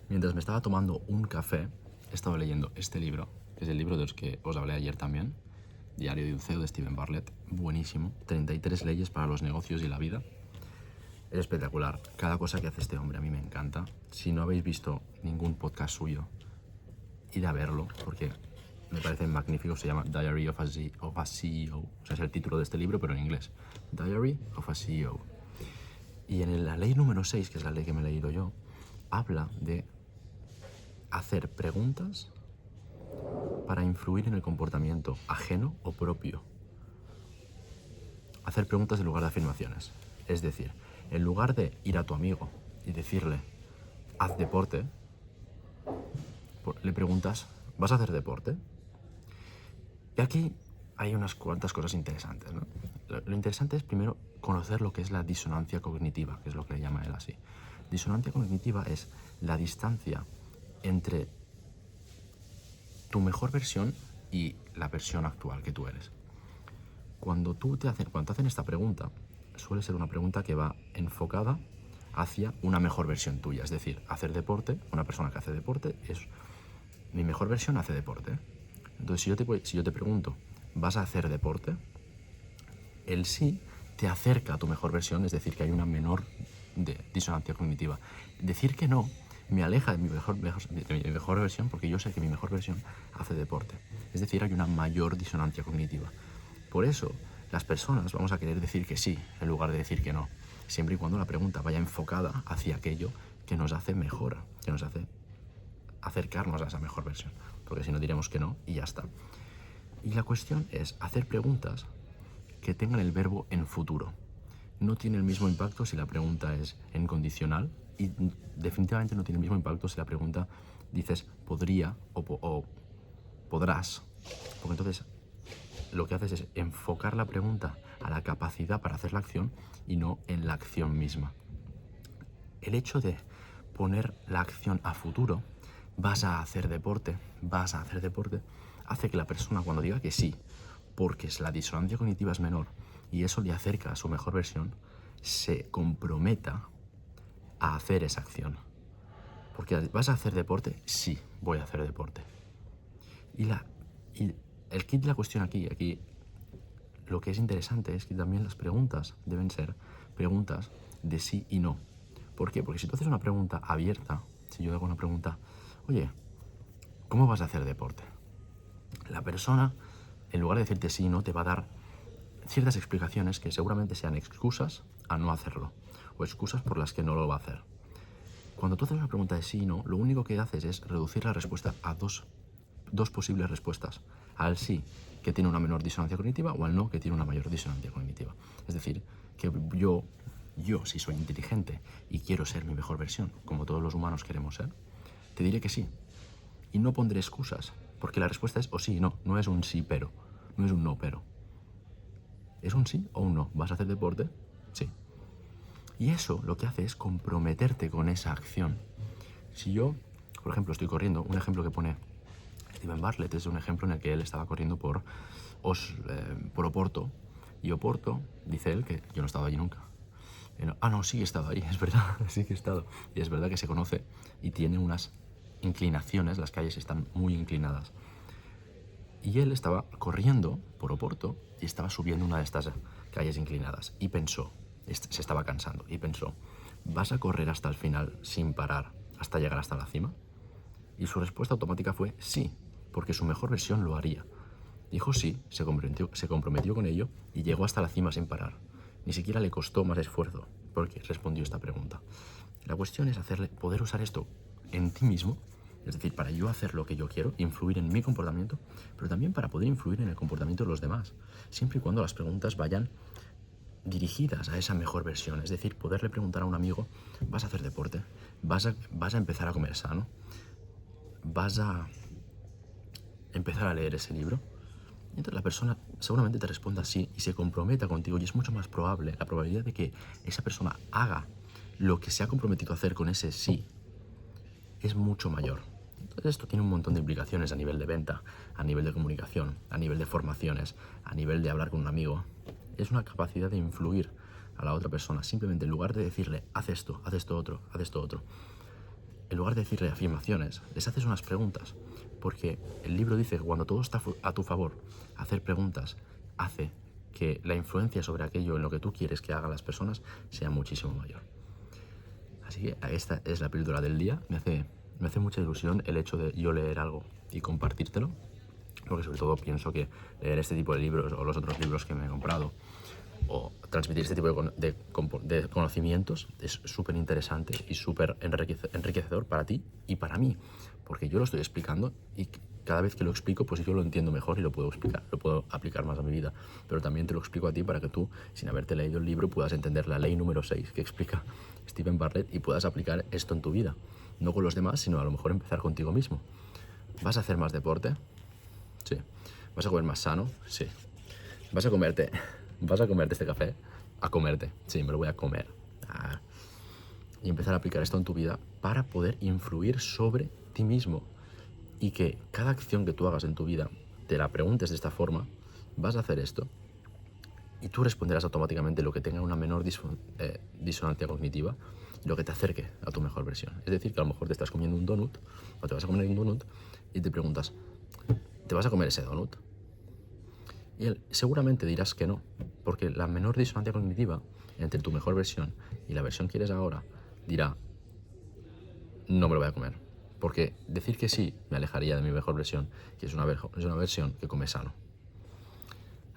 Mientras me estaba tomando un café, he estado leyendo este libro, que es el libro de los que os hablé ayer también, Diario de un CEO de Steven Bartlett. Buenísimo. 33 leyes para los negocios y la vida. Es espectacular. Cada cosa que hace este hombre a mí me encanta. Si no habéis visto ningún podcast suyo, id a verlo, porque me parece magnífico. Se llama Diary of a CEO. O sea, es el título de este libro, pero en inglés. Diary of a CEO. Y en la ley número 6, que es la ley que me he leído yo, habla de hacer preguntas para influir en el comportamiento ajeno o propio. Hacer preguntas en lugar de afirmaciones. Es decir, en lugar de ir a tu amigo y decirle, haz deporte, le preguntas, ¿vas a hacer deporte? Y aquí hay unas cuantas cosas interesantes, ¿no? Lo interesante es primero conocer lo que es la disonancia cognitiva, que es lo que le llama él así. Disonancia cognitiva es la distancia entre tu mejor versión y la versión actual que tú eres. Cuando te hacen esta pregunta, suele ser una pregunta que va enfocada hacia una mejor versión tuya. Es decir, hacer deporte, una persona que hace deporte, es mi mejor versión hace deporte. Entonces, si yo te pregunto, ¿vas a hacer deporte? El sí te acerca a tu mejor versión, es decir, que hay una menor disonancia cognitiva. Decir que no me aleja de mi mejor versión, porque yo sé que mi mejor versión hace deporte. Es decir, hay una mayor disonancia cognitiva. Por eso, las personas vamos a querer decir que sí, en lugar de decir que no, siempre y cuando la pregunta vaya enfocada hacia aquello que nos hace mejor, que nos hace acercarnos a esa mejor versión, porque si no diremos que no y ya está. Y la cuestión es hacer preguntas que tengan el verbo en futuro. No tiene el mismo impacto si la pregunta es en condicional y definitivamente no tiene el mismo impacto si la pregunta dices podría o podrás, porque entonces lo que haces es enfocar la pregunta a la capacidad para hacer la acción y no en la acción misma. El hecho de poner la acción a futuro, vas a hacer deporte, hace que la persona cuando diga que sí, porque la disonancia cognitiva es menor y eso le acerca a su mejor versión, se comprometa a hacer esa acción. Porque ¿vas a hacer deporte? Sí, voy a hacer deporte. Y el kit de la cuestión aquí, lo que es interesante es que también las preguntas deben ser preguntas de sí y no. ¿Por qué? Porque si tú haces una pregunta abierta, si yo hago una pregunta, oye, ¿cómo vas a hacer deporte? La persona, en lugar de decirte sí y no, te va a dar ciertas explicaciones que seguramente sean excusas a no hacerlo, o excusas por las que no lo va a hacer. Cuando tú haces una pregunta de sí y no, lo único que haces es reducir la respuesta a dos posibles respuestas. Al sí, que tiene una menor disonancia cognitiva, o al no, que tiene una mayor disonancia cognitiva. Es decir, que yo si soy inteligente y quiero ser mi mejor versión, como todos los humanos queremos ser, te diré que sí. Y no pondré excusas, porque la respuesta es o sí, no. No es un sí pero, no es un no pero. ¿Es un sí o un no? ¿Vas a hacer deporte? Sí. Y eso lo que hace es comprometerte con esa acción. Si yo, por ejemplo, estoy corriendo, un ejemplo que pone Steven Bartlett es un ejemplo en el que él estaba corriendo por Oporto. Y Oporto, dice él, que yo no he estado allí nunca. No, sí que he estado ahí, es verdad, sí que he estado. Y es verdad que se conoce y tiene unas inclinaciones, las calles están muy inclinadas. Y él estaba corriendo por Oporto y estaba subiendo una de estas calles inclinadas. Y pensó, se estaba cansando, y pensó, ¿vas a correr hasta el final sin parar hasta llegar hasta la cima? Y su respuesta automática fue sí, porque su mejor versión lo haría. Dijo sí, se comprometió con ello y llegó hasta la cima sin parar. Ni siquiera le costó más esfuerzo, porque respondió esta pregunta. La cuestión es poder usar esto en ti mismo, es decir, para yo hacer lo que yo quiero, influir en mi comportamiento, pero también para poder influir en el comportamiento de los demás, siempre y cuando las preguntas vayan dirigidas a esa mejor versión. Es decir, poderle preguntar a un amigo, ¿vas a hacer deporte? ¿Vas a empezar a comer sano? ¿Vas a empezar a leer ese libro? Y entonces la persona seguramente te responda sí y se comprometa contigo, y es mucho más probable, la probabilidad de que esa persona haga lo que se ha comprometido a hacer con ese sí es mucho mayor. Entonces esto tiene un montón de implicaciones a nivel de venta, a nivel de comunicación, a nivel de formaciones, a nivel de hablar con un amigo. Es una capacidad de influir a la otra persona, simplemente en lugar de decirle haz esto otro, haz esto otro. en lugar de decirle afirmaciones, les haces unas preguntas. Porque el libro dice que cuando todo está a tu favor, hacer preguntas hace que la influencia sobre aquello en lo que tú quieres que hagan las personas sea muchísimo mayor. Así que esta es la píldora del día. Me hace mucha ilusión el hecho de yo leer algo y compartírtelo, porque sobre todo pienso que leer este tipo de libros o los otros libros que me he comprado o transmitir este tipo de conocimientos es súper interesante y súper enriquecedor para ti y para mí, porque yo lo estoy explicando y cada vez que lo explico, pues yo lo entiendo mejor y lo puedo explicar, lo puedo aplicar más a mi vida, pero también te lo explico a ti para que tú, sin haberte leído el libro, puedas entender la ley número 6 que explica Stephen Bartlett y puedas aplicar esto en tu vida, no con los demás, sino a lo mejor empezar contigo mismo. ¿Vas a hacer más deporte? Sí. ¿Vas a comer más sano? Sí. ¿Vas a comerte este café? A comerte. Sí, me lo voy a comer. Y empezar a aplicar esto en tu vida para poder influir sobre ti mismo. Y que cada acción que tú hagas en tu vida, te la preguntes de esta forma, vas a hacer esto, y tú responderás automáticamente lo que tenga una menor disonancia cognitiva, lo que te acerque a tu mejor versión. Es decir, que a lo mejor te estás comiendo un donut, o te vas a comer un donut, y te preguntas, ¿te vas a comer ese donut? Y él seguramente dirás que no, porque la menor disonancia cognitiva entre tu mejor versión y la versión que eres ahora dirá, no me lo voy a comer. Porque decir que sí me alejaría de mi mejor versión, que es una versión que come sano.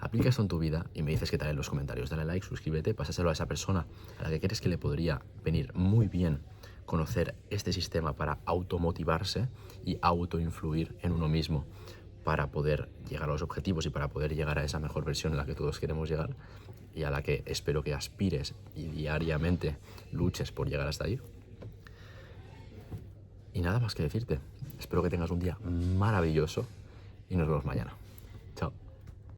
Aplica esto en tu vida y me dices qué tal en los comentarios. Dale like, suscríbete, pásaselo a esa persona a la que crees que le podría venir muy bien conocer este sistema para automotivarse y autoinfluir en uno mismo para poder llegar a los objetivos y para poder llegar a esa mejor versión en la que todos queremos llegar y a la que espero que aspires y diariamente luches por llegar hasta ahí. Y nada más que decirte. Espero que tengas un día maravilloso y nos vemos mañana.